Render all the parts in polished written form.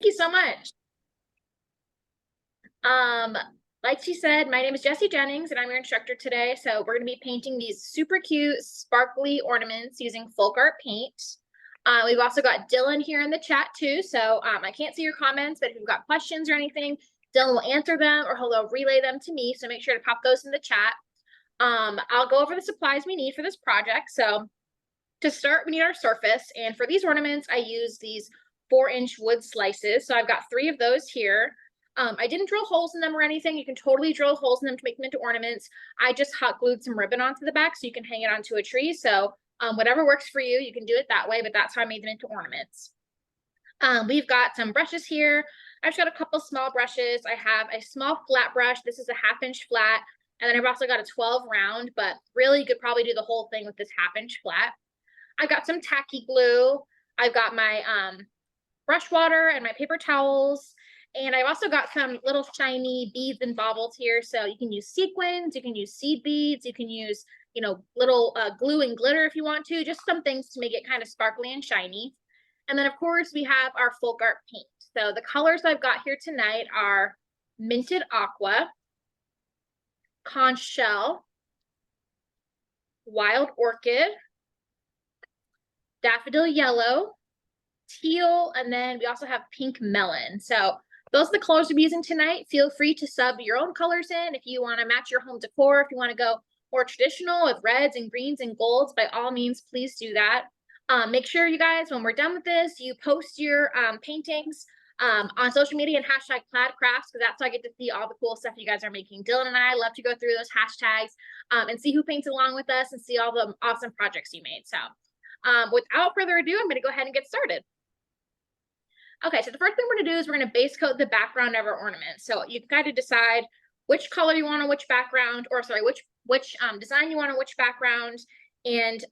you so much. Um, like she said, my name is Jessie Jennings and I'm your instructor today. So we're going to be painting these super cute, sparkly ornaments using FolkArt paint. We've also got Dylan here in the chat too. So I can't see your comments, but if you've got questions or anything, Dylan will answer them or he'll relay them to me. So make sure to pop those in the chat. I'll go over the supplies we need for this project. So to start, we need our surface. And for these ornaments, I use these 4-inch wood slices. So I've got 3 of those here. I didn't drill holes in them or anything. You can totally drill holes in them to make them into ornaments. I just hot glued some ribbon onto the back so you can hang it onto a tree. So whatever works for you, you can do it that way, but that's how I made them into ornaments. We've got some brushes here. I've just got a couple small brushes. I have a small flat brush. This is a 1/2-inch flat. And then I've also got a 12 round, but really you could probably do the whole thing with this 1/2-inch flat. I've got some tacky glue. I've got my brush water and my paper towels. And I've also got some little shiny beads and baubles here. So you can use sequins, you can use seed beads, you can use, little glue and glitter if you want to, just some things to make it kind of sparkly and shiny. And then of course we have our FolkArt paint. So the colors I've got here tonight are Minted Aqua, Conch Shell, Wild Orchid, Daffodil Yellow, Teal, and then we also have Pink Melon. So those are the colors we'll be using tonight. Feel free to sub your own colors in if you want to match your home decor. If you want to go more traditional with reds and greens and golds, by all means, please do that. Make sure you guys, when we're done with this, you post your paintings on social media and hashtag plaid crafts, because that's how I get to see all the cool stuff you guys are making. Dylan and I love to go through those hashtags and see who paints along with us and see all the awesome projects you made. So without further ado, I'm going to go ahead and get started. Okay, so the first thing we're going to do is we're going to base coat the background of our ornament. So you can kind of decide which color you want on which background, or sorry, which design you want on which background, and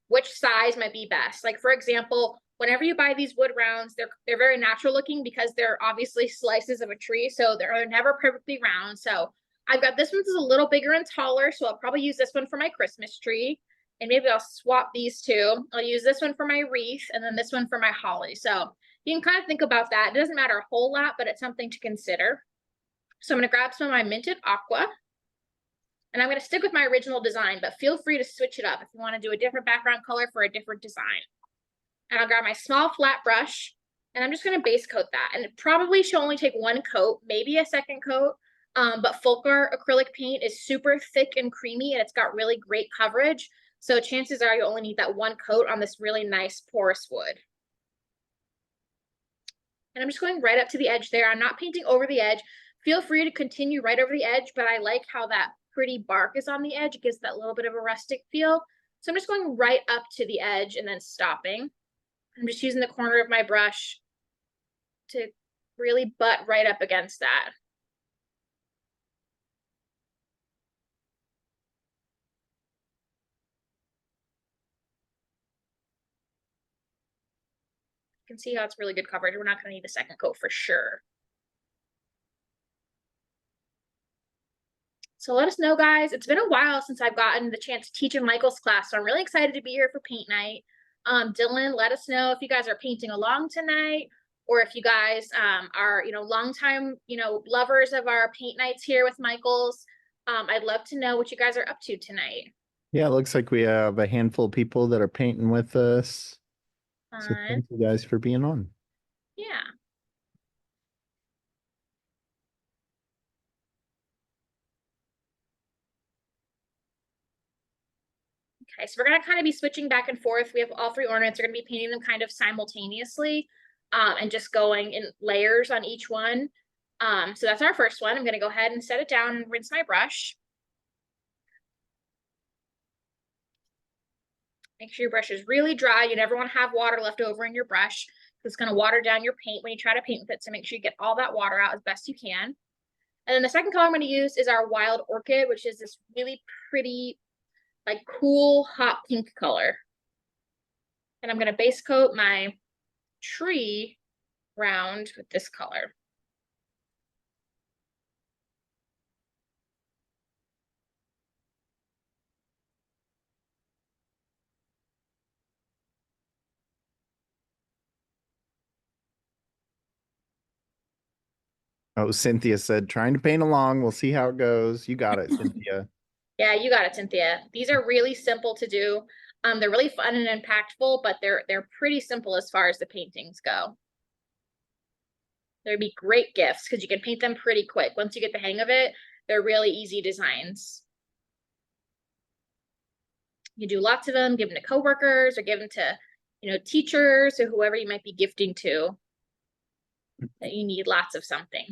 which size might be best. Like for example, whenever you buy these wood rounds, they're very natural looking because they're obviously slices of a tree, so they're never perfectly round. So I've got this one's a little bigger and taller, so I'll probably use this one for my Christmas tree, and maybe I'll swap these two. I'll use this one for my wreath, and then this one for my holly. So you can kind of think about that. It doesn't matter a whole lot, but it's something to consider. So I'm going to grab some of my Minted Aqua, and I'm going to stick with my original design, but feel free to switch it up if you want to do a different background color for a different design. And I'll grab my small flat brush, and I'm just going to base coat that. And it probably should only take 1 coat, maybe a second coat, but FolkArt acrylic paint is super thick and creamy, and it's got really great coverage. So chances are you only need that 1 coat on this really nice porous wood. And I'm just going right up to the edge there. I'm not painting over the edge. Feel free to continue right over the edge, but I like how that pretty bark is on the edge. It gives that little bit of a rustic feel. So I'm just going right up to the edge and then stopping. I'm just using the corner of my brush to really butt right up against that. You can see how it's really good coverage. We're not going to need a second coat for sure. So let us know, guys. It's been a while since I've gotten the chance to teach in Michael's class, so I'm really excited to be here for paint night. Dylan, let us know if you guys are painting along tonight, or if you guys are, longtime, lovers of our paint nights here with Michael's. I'd love to know what you guys are up to tonight. Yeah, it looks like we have a handful of people that are painting with us. So thank you guys for being on. Yeah. Okay, so we're going to kind of be switching back and forth. We have all 3 ornaments. We're going to be painting them kind of simultaneously and just going in layers on each one. So that's our first one. I'm going to go ahead and set it down and rinse my brush. Make sure your brush is really dry. You never want to have water left over in your brush. It's going to water down your paint when you try to paint with it. So make sure you get all that water out as best you can. And then the second color I'm going to use is our Wild Orchid, which is this really pretty, like cool, hot pink color. And I'm going to base coat my tree round with this color. Oh, Cynthia said, trying to paint along. We'll see how it goes. You got it, Cynthia. Yeah, you got it, Cynthia. These are really simple to do. They're really fun and impactful, but they're pretty simple as far as the paintings go. They'd be great gifts because you can paint them pretty quick. Once you get the hang of it, they're really easy designs. You do lots of them, give them to coworkers or give them to, teachers or whoever you might be gifting to that you need lots of something.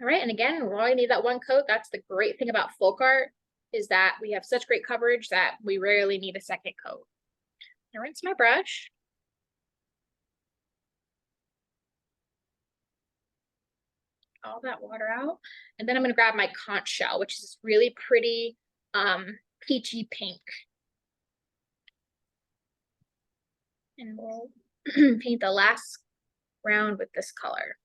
All right, and again, we only need that one coat. That's the great thing about FolkArt is that we have such great coverage that we rarely need a second coat. I rinse my brush. All that water out. And then I'm going to grab my conch shell, which is really pretty peachy pink. And we'll paint the last round with this color.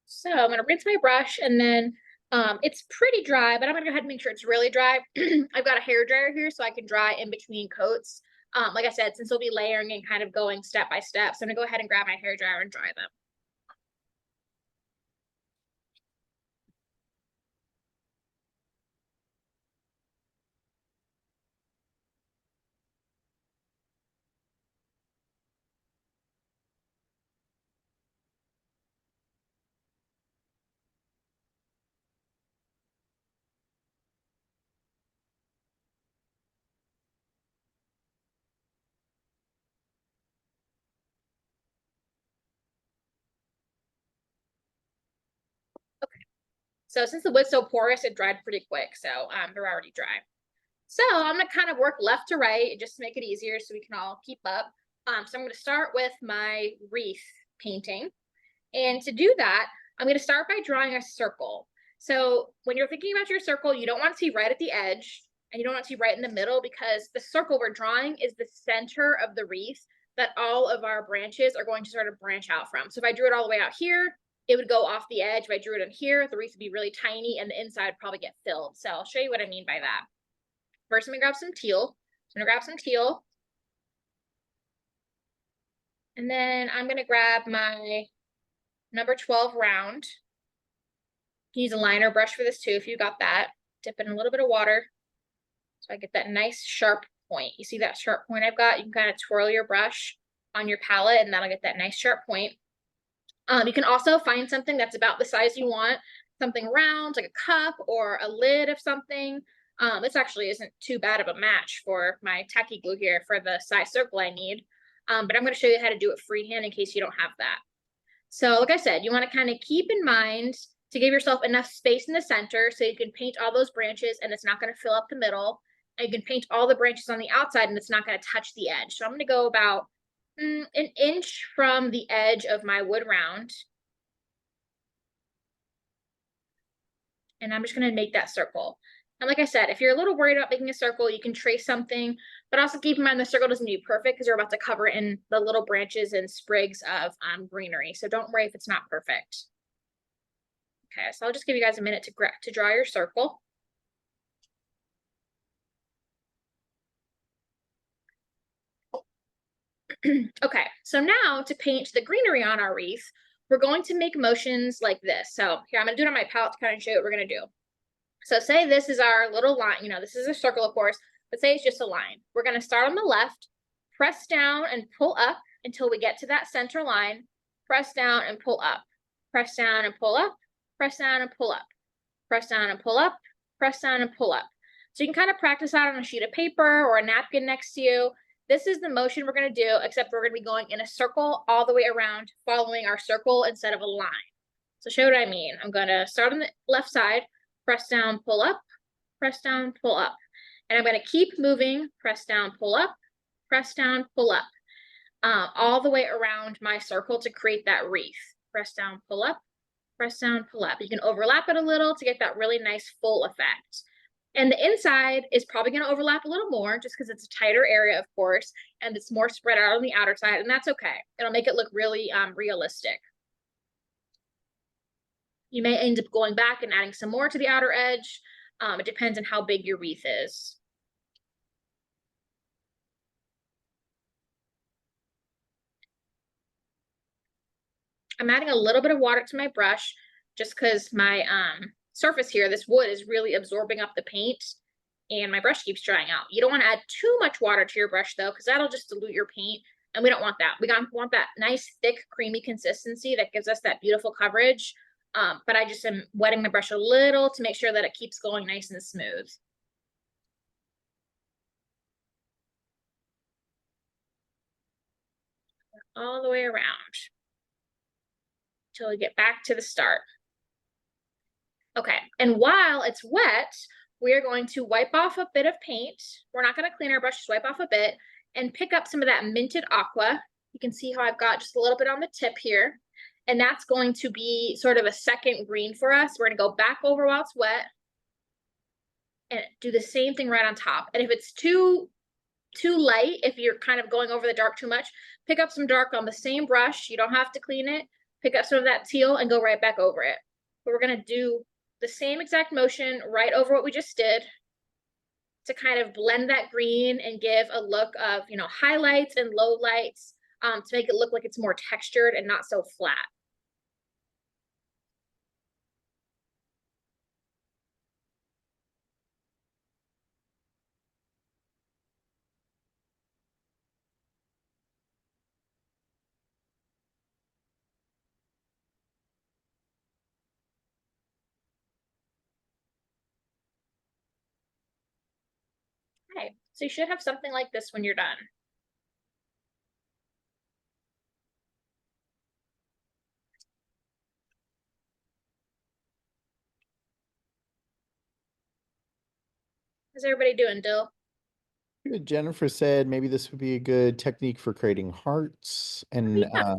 So I'm going to rinse my brush and then it's pretty dry, but I'm going to go ahead and make sure it's really dry. I've got a hair dryer here so I can dry in between coats. Like I said, since we'll be layering and kind of going step by step, so I'm going to go ahead and grab my hair dryer and dry them. So since the wood's so porous, it dried pretty quick. So they're already dry. So I'm gonna kind of work left to right just to make it easier so we can all keep up. So I'm gonna start with my wreath painting. And to do that, I'm gonna start by drawing a circle. So when you're thinking about your circle, you don't want to see right at the edge and you don't want to see right in the middle because the circle we're drawing is the center of the wreath that all of our branches are going to sort of branch out from. So if I drew it all the way out here, it would go off the edge. If I drew it in here, the wreath would be really tiny and the inside would probably get filled. So I'll show you what I mean by that. First, I'm gonna grab some teal. I'm gonna grab some teal. And then I'm gonna grab my number 12 round. You can use a liner brush for this too if you got that. Dip it in a little bit of water so I get that nice sharp point. You see that sharp point I've got? You can kind of twirl your brush on your palette and that'll get that nice sharp point. You can also find something that's about the size you want, something round like a cup or a lid of something. This actually isn't too bad of a match for my tacky glue here for the size circle I need. But I'm going to show you how to do it freehand in case you don't have that. So like I said, you want to kind of keep in mind to give yourself enough space in the center so you can paint all those branches and it's not going to fill up the middle. And you can paint all the branches on the outside and it's not going to touch the edge. So I'm going to go about an inch from the edge of my wood round. And I'm just going to make that circle. And like I said, if you're a little worried about making a circle, you can trace something, but also keep in mind the circle doesn't need to be perfect because you're about to cover in the little branches and sprigs of greenery. So don't worry if it's not perfect. Okay, so I'll just give you guys a minute to draw your circle. Okay, so now to paint the greenery on our wreath, we're going to make motions like this. So here, I'm gonna do it on my palette to kind of show you what we're gonna do. So say this is our little line, you know, this is a circle, of course, but say it's just a line. We're going to start on the left, press down and pull up until we get to that center line, press down and pull up, press down and pull up, press down and pull up, press down and pull up, press down and pull up. So you can kind of practice out on a sheet of paper or a napkin next to you. This is the motion we're going to do, except we're going to be going in a circle all the way around, following our circle instead of a line. So show what I mean. I'm going to start on the left side, press down, pull up, press down, pull up. And I'm going to keep moving, press down, pull up, press down, pull up, all the way around my circle to create that wreath. Press down, pull up, press down, pull up. You can overlap it a little to get that really nice full effect. And the inside is probably going to overlap a little more just because it's a tighter area, of course, and it's more spread out on the outer side, and that's okay. It'll make it look really realistic. You may end up going back and adding some more to the outer edge. It depends on how big your wreath is. I'm adding a little bit of water to my brush just because my surface here, this wood, is really absorbing up the paint and my brush keeps drying out. You don't want to add too much water to your brush though, because that'll just dilute your paint, and we don't want that. We want that nice, thick, creamy consistency that gives us that beautiful coverage. But I just am wetting my brush a little to make sure that it keeps going nice and smooth. All the way around until we get back to the start. Okay, and while it's wet, we are going to wipe off a bit of paint. We're not going to clean our brush, just wipe off a bit and pick up some of that minted aqua. You can see how I've got just a little bit on the tip here. And that's going to be sort of a second green for us. We're going to go back over while it's wet and do the same thing right on top. And if it's too light, if you're kind of going over the dark too much, pick up some dark on the same brush. You don't have to clean it. Pick up some of that teal and go right back over it. But we're going to do the same exact motion right over what we just did to kind of blend that green and give a look of, you know, highlights and low lights, to make it look like it's more textured and not so flat. Okay, so you should have something like this when you're done. How's everybody doing, Dill? Jennifer said maybe this would be a good technique for creating hearts, and Yeah.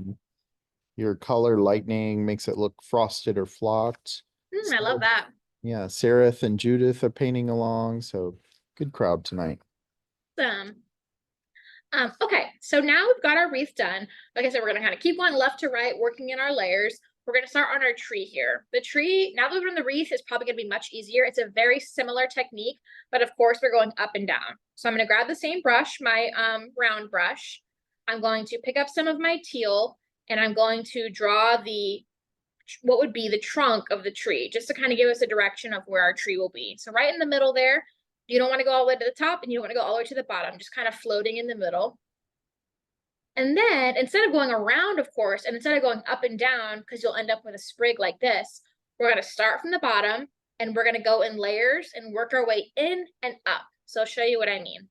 your color lightning makes it look frosted or flocked. I love that. Yeah, Sarah and Judith are painting along, so good crowd tonight. Okay, so now we've got our wreath done. Like I said, we're gonna kind of keep going left to right, working in our layers. We're gonna start on our tree here. The tree, now that we're in the wreath, is probably gonna be much easier. It's a very similar technique, but of course we're going up and down. So I'm gonna grab the same brush, my round brush. I'm going to pick up some of my teal, and I'm going to draw what would be the trunk of the tree, just to kind of give us a direction of where our tree will be. So right in the middle there, you don't want to go all the way to the top and you don't want to go all the way to the bottom, just kind of floating in the middle. And then instead of going around, of course, and instead of going up and down, because you'll end up with a sprig like this, we're going to start from the bottom and we're going to go in layers and work our way in and up. So I'll show you what I mean.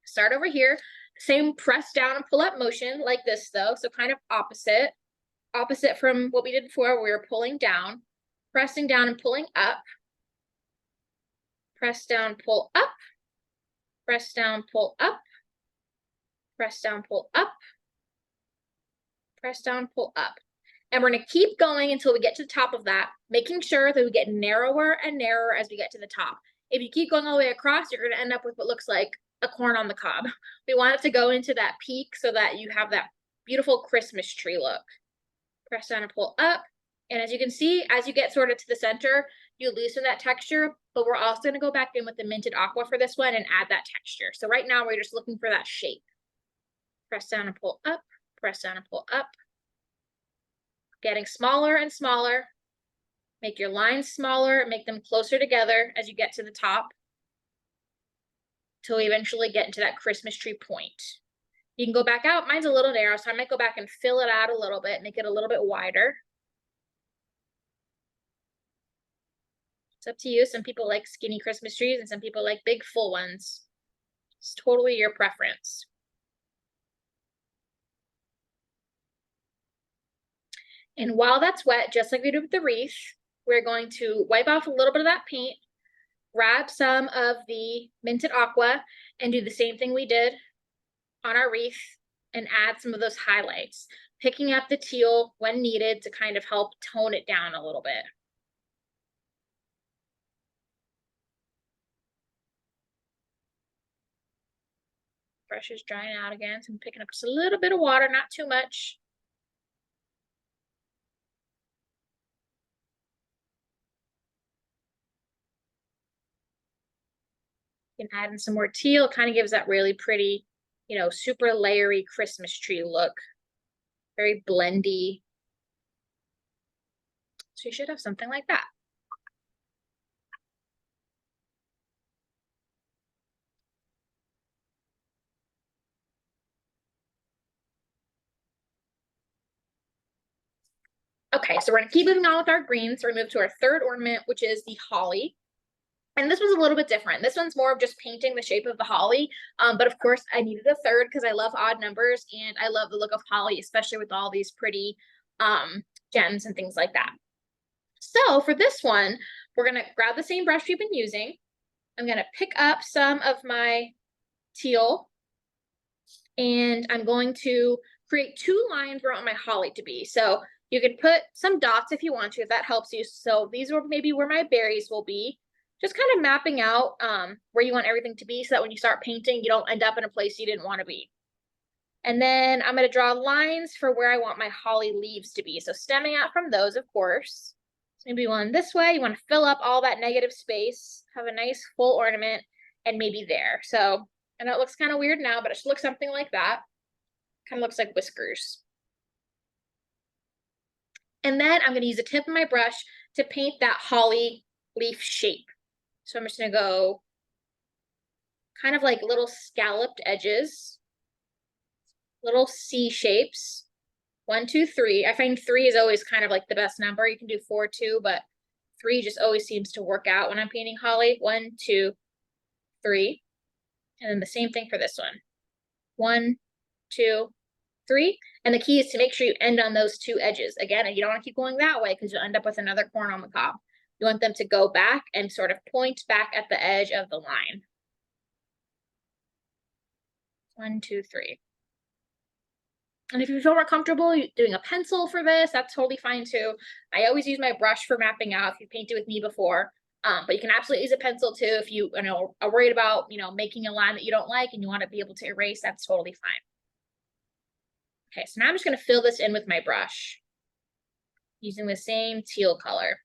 Start over here, same press down and pull up motion like this though. So kind of opposite from what we did before, where we were pulling down, pressing down and pulling up. Press down, pull up, press down, pull up, press down, pull up, press down, pull up. And we're going to keep going until we get to the top of that, making sure that we get narrower and narrower as we get to the top. If you keep going all the way across, you're going to end up with what looks like a corn on the cob. We want it to go into that peak so that you have that beautiful Christmas tree look. Press down and pull up. And as you can see, as you get sort of to the center, you loosen that texture, but we're also going to go back in with the minted aqua for this one and add that texture. So right now we're just looking for that shape. Press down and pull up, press down and pull up. Getting smaller and smaller. Make your lines smaller, make them closer together as you get to the top, till we eventually get into that Christmas tree point. You can go back out. Mine's a little narrow, so I might go back and fill it out a little bit, make it a little bit wider. It's up to you. Some people like skinny Christmas trees and some people like big full ones. It's totally your preference. And while that's wet, just like we did with the wreath, we're going to wipe off a little bit of that paint, grab some of the Minted Aqua, and do the same thing we did on our wreath and add some of those highlights, picking up the teal when needed to kind of help tone it down a little bit. Brush is drying out again, so I'm picking up just a little bit of water, not too much. You can add in some more teal. It kind of gives that really pretty, you know, super layery Christmas tree look. Very blendy. So you should have something like that. Okay, so we're gonna keep moving on with our greens. So we move to our third ornament, which is the holly. And this one's a little bit different. This one's more of just painting the shape of the holly. But of course I needed a third because I love odd numbers and I love the look of holly, especially with all these pretty gems and things like that. So for this one, we're gonna grab the same brush we've been using. I'm gonna pick up some of my teal and I'm going to create two lines where I want my holly to be. So you can put some dots if you want to, if that helps you. So these are maybe where my berries will be. Just kind of mapping out where you want everything to be so that when you start painting, you don't end up in a place you didn't want to be. And then I'm going to draw lines for where I want my holly leaves to be. So stemming out from those, of course. So maybe one this way. You want to fill up all that negative space, have a nice full ornament, and maybe there. So I know it looks kind of weird now, but it should look something like that. Kind of looks like whiskers. And then I'm going to use the tip of my brush to paint that holly leaf shape. So I'm just going to go kind of like little scalloped edges, little C shapes. 1, 2, 3. I find 3 is always kind of like the best number. You can do 4 too, but 3 just always seems to work out when I'm painting holly. 1, 2, 3. And then the same thing for this one. 1, 2, 3. And the key is to make sure you end on those two edges. Again, you don't want to keep going that way because you'll end up with another corner on the cob. You want them to go back and sort of point back at the edge of the line. 1, 2, 3. And if you feel more comfortable doing a pencil for this, that's totally fine too. I always use my brush for mapping out if you painted with me before. But you can absolutely use a pencil too if you are worried about making a line that you don't like and you want to be able to erase. That's totally fine. Okay, so now I'm just going to fill this in with my brush using the same teal color.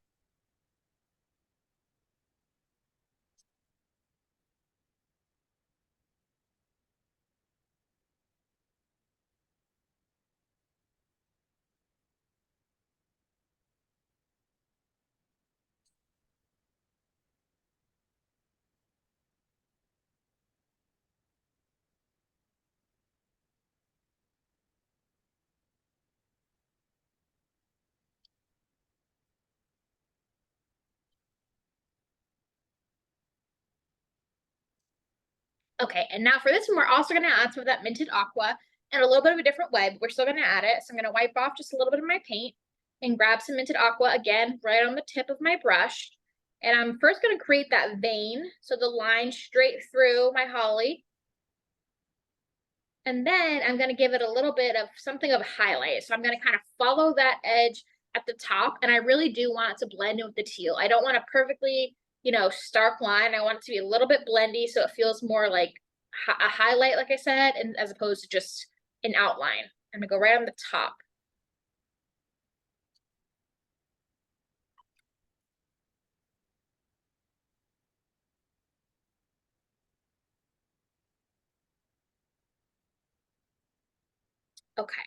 Okay, and now for this one, we're also going to add some of that Minted Aqua in a little bit of a different way, but we're still going to add it. So I'm going to wipe off just a little bit of my paint and grab some Minted Aqua again, right on the tip of my brush. And I'm first going to create that vein, so the line straight through my holly. And then I'm going to give it a little bit of something of a highlight. So I'm going to kind of follow that edge at the top, and I really do want it to blend in with the teal. I don't want a perfectly stark line. I want it to be a little bit blendy so it feels more like a highlight, like I said, and as opposed to just an outline. I'm gonna go right on the top. Okay,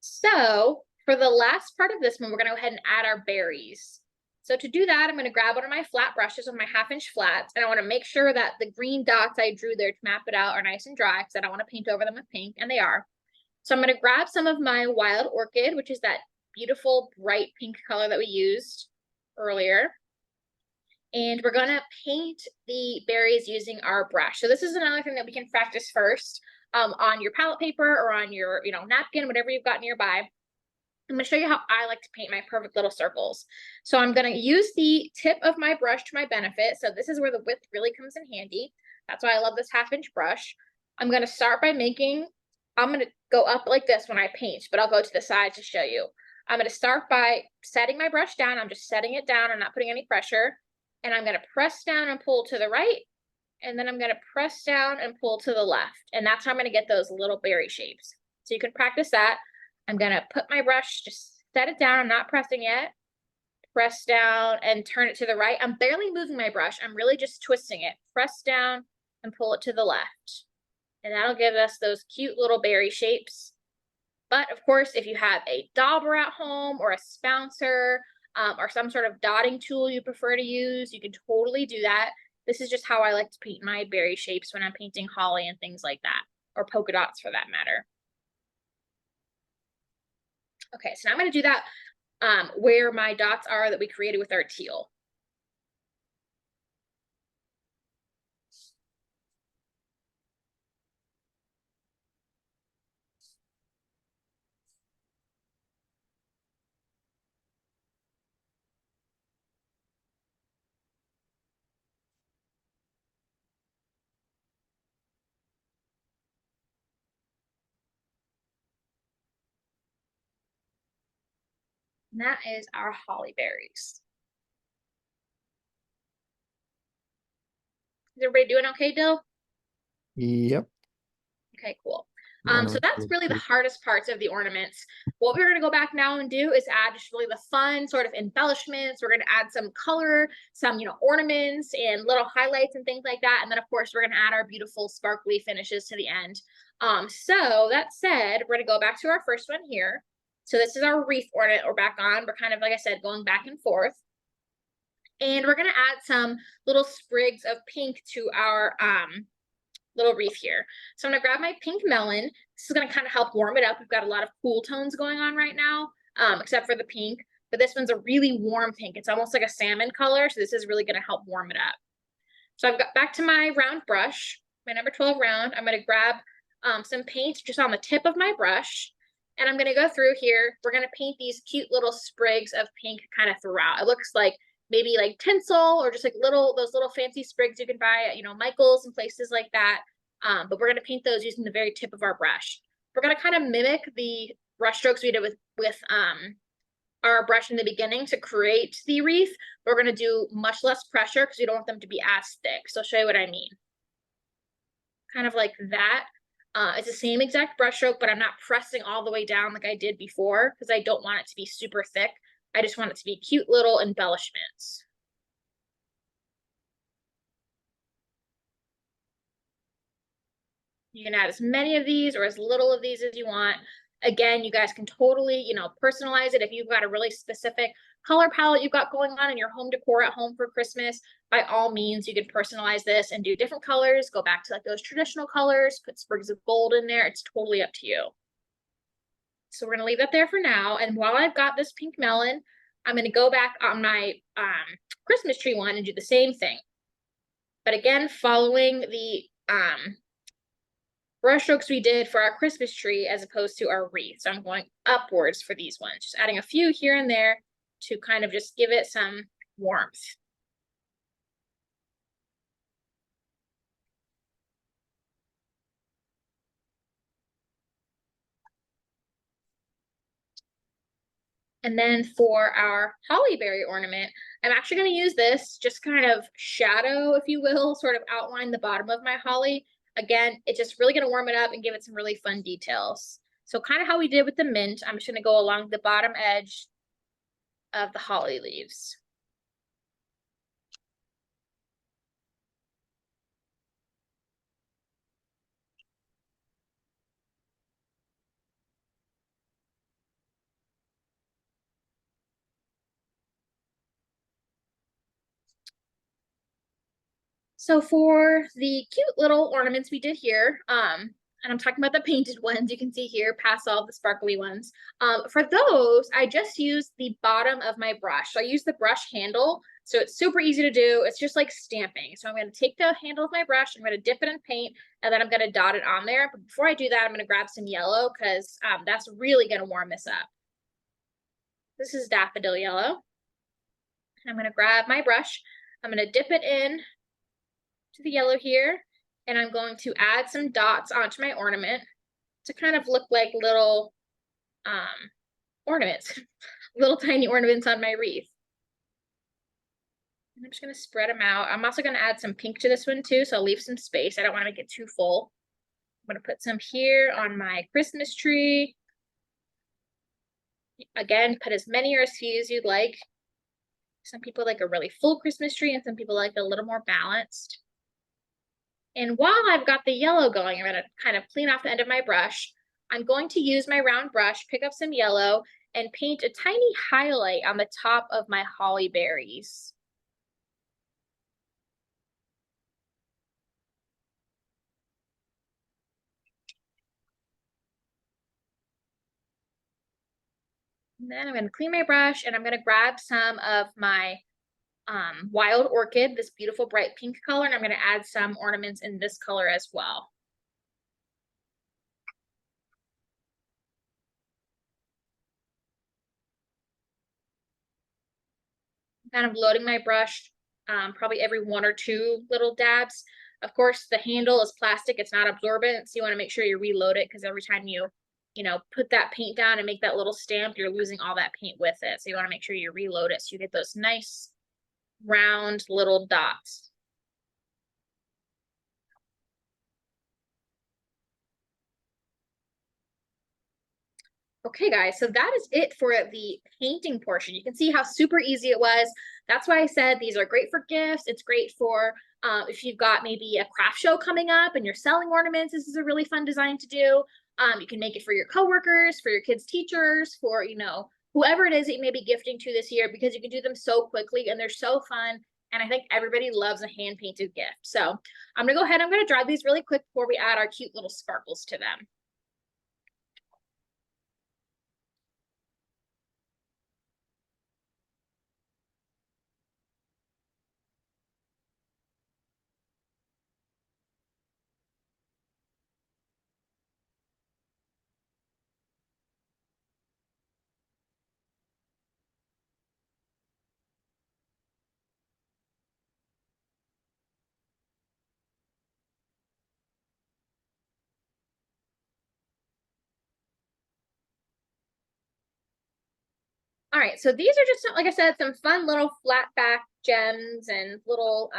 so for the last part of this one, we're gonna go ahead and add our berries. So to do that, I'm going to grab one of my flat brushes with my 1/2 inch flats, and I want to make sure that the green dots I drew there to map it out are nice and dry because I don't want to paint over them with pink, and they are. So I'm going to grab some of my Wild Orchid, which is that beautiful bright pink color that we used earlier. And we're going to paint the berries using our brush. So this is another thing that we can practice first on your palette paper or on your napkin, whatever you've got nearby. I'm going to show you how I like to paint my perfect little circles. So I'm going to use the tip of my brush to my benefit. So this is where the width really comes in handy. That's why I love this 1/2 inch brush. I'm going to start by I'm going to go up like this when I paint, but I'll go to the side to show you. I'm going to start by setting my brush down. I'm just setting it down. I'm not putting any pressure. And I'm going to press down and pull to the right. And then I'm going to press down and pull to the left. And that's how I'm going to get those little berry shapes. So you can practice that. I'm going to put my brush, just set it down. I'm not pressing yet. Press down and turn it to the right. I'm barely moving my brush. I'm really just twisting it. Press down and pull it to the left. And that'll give us those cute little berry shapes. But of course, if you have a dauber at home or a spouncer or some sort of dotting tool you prefer to use, you can totally do that. This is just how I like to paint my berry shapes when I'm painting holly and things like that, or polka dots for that matter. Okay, so now I'm going to do that where my dots are that we created with our teal. And that is our holly berries. Is everybody doing okay, Dill? Yep. Okay, cool. So Ornaments that's look really the pretty. hardest parts of the ornaments. What we're going to go back now and do is add just really the fun sort of embellishments. We're going to add some color, some, ornaments and little highlights and things like that. And then of course, we're going to add our beautiful sparkly finishes to the end. So that said, we're going to go back to our first one here. So this is our wreath ornament we're back on. We're kind of, like I said, going back and forth. And we're going to add some little sprigs of pink to our little wreath here. So I'm gonna grab my pink melon. This is gonna kind of help warm it up. We've got a lot of cool tones going on right now, except for the pink, but this one's a really warm pink. It's almost like a salmon color, so this is really gonna help warm it up. So I've got back to my round brush, my number 12 round. I'm gonna grab some paint just on the tip of my brush, and I'm gonna go through here. We're gonna paint these cute little sprigs of pink kind of throughout. It looks like maybe like tinsel or just like those little fancy sprigs you can buy at Michael's and places like that. But we're going to paint those using the very tip of our brush. We're going to kind of mimic the brush strokes we did with our brush in the beginning to create the wreath. We're going to do much less pressure because we don't want them to be as thick. So I'll show you what I mean. Kind of like that. It's the same exact brush stroke, but I'm not pressing all the way down like I did before because I don't want it to be super thick. I just want it to be cute little embellishments. You can add as many of these or as little of these as you want. Again, you guys can totally, personalize it. If you've got a really specific color palette you've got going on in your home decor at home for Christmas, by all means, you can personalize this and do different colors. Go back to like those traditional colors, put sprigs of gold in there. It's totally up to you. So we're going to leave that there for now. And while I've got this pink melon, I'm going to go back on my Christmas tree one and do the same thing. But again, following the brush strokes we did for our Christmas tree as opposed to our wreath. So I'm going upwards for these ones, just adding a few here and there to kind of just give it some warmth. And then for our hollyberry ornament, I'm actually going to use this just kind of shadow, if you will, sort of outline the bottom of my holly. Again, it's just really going to warm it up and give it some really fun details. So kind of how we did with the mint, I'm just going to go along the bottom edge of the holly leaves. So for the cute little ornaments we did here, and I'm talking about the painted ones you can see here, past all the sparkly ones. For those, I just used the bottom of my brush. So I use the brush handle, so it's super easy to do. It's just like stamping. So I'm going to take the handle of my brush, I'm going to dip it in paint, and then I'm going to dot it on there. But before I do that, I'm going to grab some yellow because that's really going to warm this up. This is Daffodil yellow. I'm going to grab my brush. I'm going to dip it in to the yellow here, and I'm going to add some dots onto my ornament to kind of look like little ornaments, little tiny ornaments on my wreath. And I'm just going to spread them out. I'm also going to add some pink to this one too, so I'll leave some space. I don't want to make it too full. I'm going to put some here on my Christmas tree. Again, put as many or as few as you'd like. Some people like a really full Christmas tree, and some people like a little more balanced. And while I've got the yellow going, I'm going to kind of clean off the end of my brush. I'm going to use my round brush, pick up some yellow, and paint a tiny highlight on the top of my holly berries. And then I'm going to clean my brush, and I'm going to grab some of my wild orchid, this beautiful bright pink color, and I'm going to add some ornaments in this color as well. Kind of loading my brush, probably every one or two little dabs. Of course, the handle is plastic, it's not absorbent, so you want to make sure you reload it, because every time you put that paint down and make that little stamp, you're losing all that paint with it. So you want to make sure you reload it so you get those nice round little dots. Okay, guys, so that is it for the painting portion. You can see how super easy it was. That's why I said these are great for gifts. It's great for if you've got maybe a craft show coming up and you're selling ornaments. This is a really fun design to do. You can make it for your coworkers, for your kids' teachers, for whoever it is that you may be gifting to this year, because you can do them so quickly and they're so fun. And I think everybody loves a hand-painted gift. So I'm gonna go ahead. I'm gonna dry these really quick before we add our cute little sparkles to them. All right, so these are just, like I said, some fun little flat back gems and little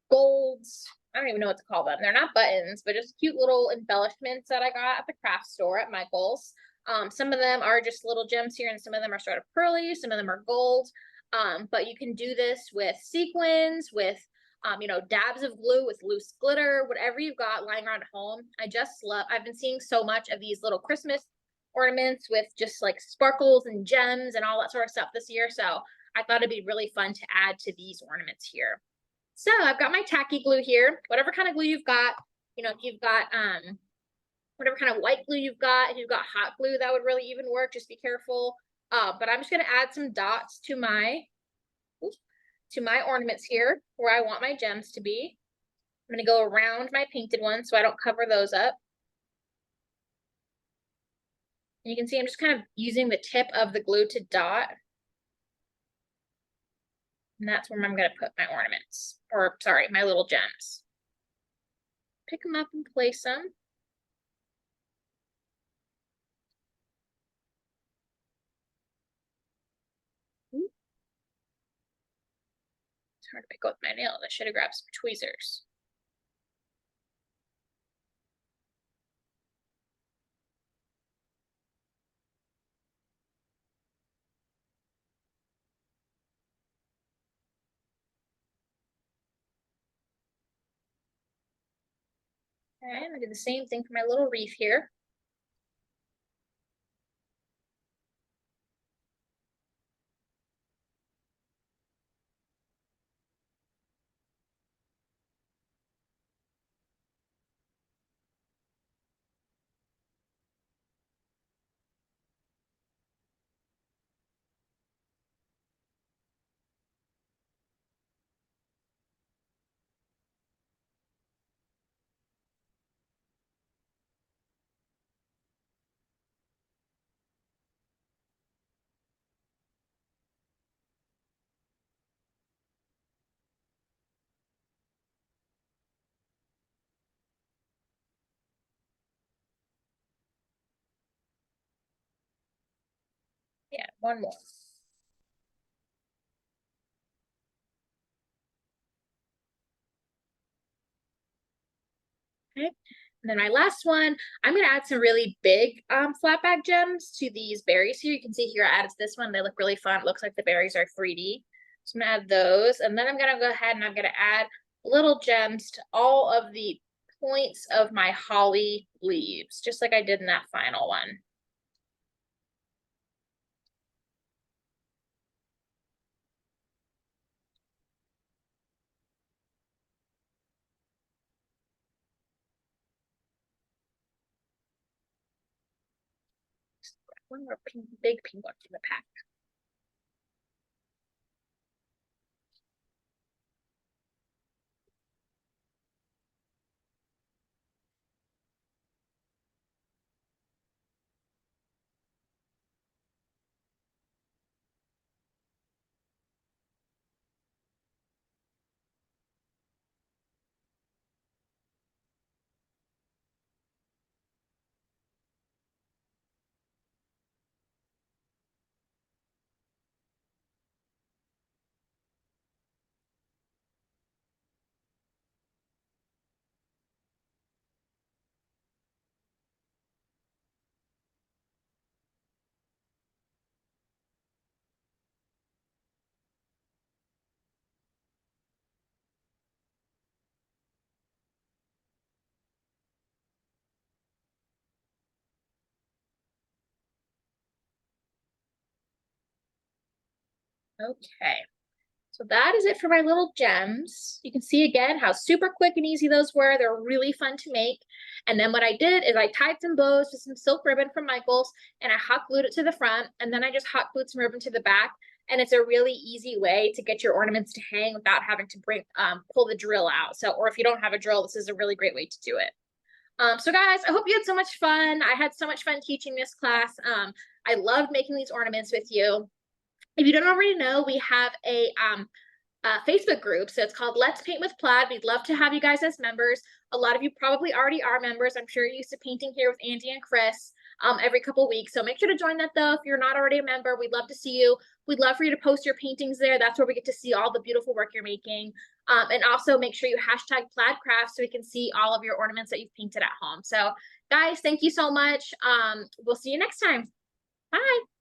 golds. I don't even know what to call them. They're not buttons, but just cute little embellishments that I got at the craft store at Michael's. Some of them are just little gems here, and some of them are sort of pearly, some of them are gold. But you can do this with sequins, with dabs of glue, with loose glitter, whatever you've got lying around at home. I've been seeing so much of these little Christmas ornaments with just like sparkles and gems and all that sort of stuff this year. So I thought it'd be really fun to add to these ornaments here. So I've got my tacky glue here, whatever kind of glue you've got, if you've got whatever kind of white glue you've got, if you've got hot glue, that would really even work. Just be careful. But I'm just gonna add some dots to my ornaments here where I want my gems to be. I'm gonna go around my painted ones so I don't cover those up. And you can see I'm just kind of using the tip of the glue to dot. And that's where I'm going to put my ornaments, or sorry, my little gems. Pick them up and place them. Ooh. It's hard to pick up with my nails. I should have grabbed some tweezers. Okay, I'm going to do the same thing for my little wreath here. One more. Okay. And then my last one, I'm going to add some really big flat bag gems to these berries here. You can see here I added this one. They look really fun. It looks like the berries are 3D. So I'm going to add those. And then I'm going to go ahead and I'm going to add little gems to all of the points of my holly leaves, just like I did in that final one. One more pink, big pink one from the pack. Okay. So that is it for my little gems. You can see again how super quick and easy those were. They're really fun to make. And then what I did is I tied some bows to some silk ribbon from Michaels and I hot glued it to the front. And then I just hot glued some ribbon to the back. And it's a really easy way to get your ornaments to hang without having to pull the drill out. So, or if you don't have a drill, this is a really great way to do it. So guys, I hope you had so much fun. I had so much fun teaching this class. I loved making these ornaments with you. If you don't already know, we have a Facebook group. So it's called Let's Paint with Plaid. We'd love to have you guys as members. A lot of you probably already are members. I'm sure you're used to painting here with Andy and Chris every couple weeks. So make sure to join that though. If you're not already a member, we'd love to see you. We'd love for you to post your paintings there. That's where we get to see all the beautiful work you're making. And also make sure you hashtag Plaid Crafts so we can see all of your ornaments that you've painted at home. So guys, thank you so much. We'll see you next time. Bye.